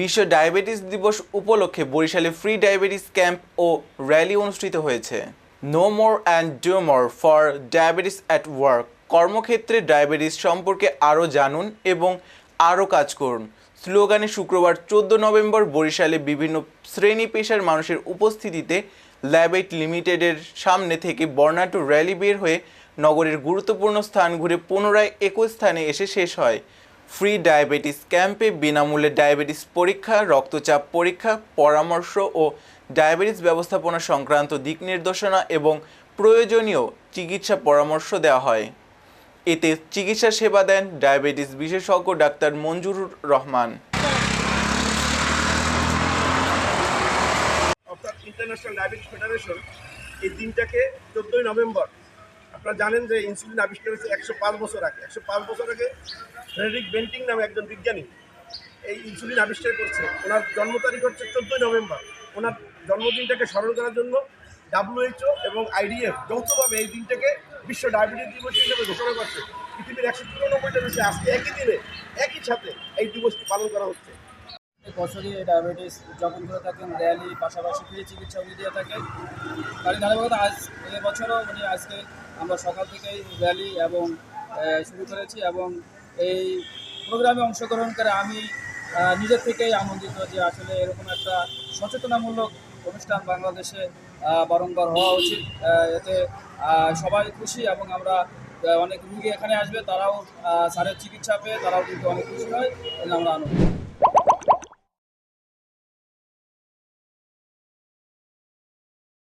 বিশ্ব ডায়াবেটিস দিবস উপলক্ষে বরিশালে ফ্রি ডায়াবেটিস ক্যাম্প ও র্যালি অনুষ্ঠিত হয়েছে। Know more and do more for diabetes at work. কর্মক্ষেত্রে ডায়াবেটিস সম্পর্কে আরও জানুন এবং আরও কাজ করুন স্লোগানে শুক্রবার 14 নভেম্বর বরিশালে বিভিন্ন শ্রেণী পেশার মানুষের উপস্থিতিতে ল্যাবেট লিমিটেডের সামনে থেকে বর্ণাঢ্য র্যালি বের হয়ে নগরের গুরুত্বপূর্ণ স্থান ঘুরে পুনরায় একই স্থানে এসে শেষ হয়। ফ্রি ডায়াবেটিস ক্যাম্পে বিনামূল্যে ডায়াবেটিস পরীক্ষা, রক্তচাপ পরীক্ষা, পরামর্শ ও ডায়াবেটিস ব্যবস্থাপনা সংক্রান্ত দিক নির্দেশনা এবং প্রয়োজনীয় চিকিৎসা পরামর্শ দেওয়া হয়। এতে চিকিৎসা সেবা দেন ডায়াবেটিস বিশেষজ্ঞ ডাক্তার মঞ্জুরুর রহমান। অর্থাৎ ইন্টারন্যাশনাল ডায়াবেটিস ফেডারেশন এই দিনটাকে 14 নভেম্বর, আপনারা জানেন যে ইনসুলিন আবিষ্কার হয়েছে 105 বছর আগে। 105 বছর আগে ফ্রেডরিক বেন্টিং নামে একজন বিজ্ঞানী এই ইনসুলিন আবিষ্কার করছে। ওনার জন্ম তারিখ হচ্ছে 14 নভেম্বর। ওনার জন্মদিনটাকে স্মরণ করার জন্য WHO এবং IDF যৌথভাবে এই দিনটাকে বিশ্ব ডায়াবেটিস দিবস হিসেবে ঘোষণা করছে। পৃথিবীর 194টা দেশে আজকে একই দিনে একই সাথে এই দিবসটি পালন করা হচ্ছে। বছরই ডায়াবেটিস উদযাপন করে থাকেন, র্যালি পাশাপাশি ফ্রি চিকিৎসা উনি দিয়ে থাকেন। তার ধারাবাহিকতা এবছরও আজকে আমরা সকাল থেকেই র্যালি এবং শুরু করেছি এবং এই প্রোগ্রামে অংশগ্রহণ করে আমি নিজের থেকেই আনন্দিত যে আসলে এরকম একটা সচেতনামূলক অনুষ্ঠান বাংলাদেশে বারংবার হওয়া উচিত। এতে সবাই খুশি এবং আমরা অনেক রুগী এখানে আসবে, তারাও স্যারের চিকিৎসা পেয়ে তারাও কিন্তু অনেক খুশি হয় এবং আমরা আনন্দিত।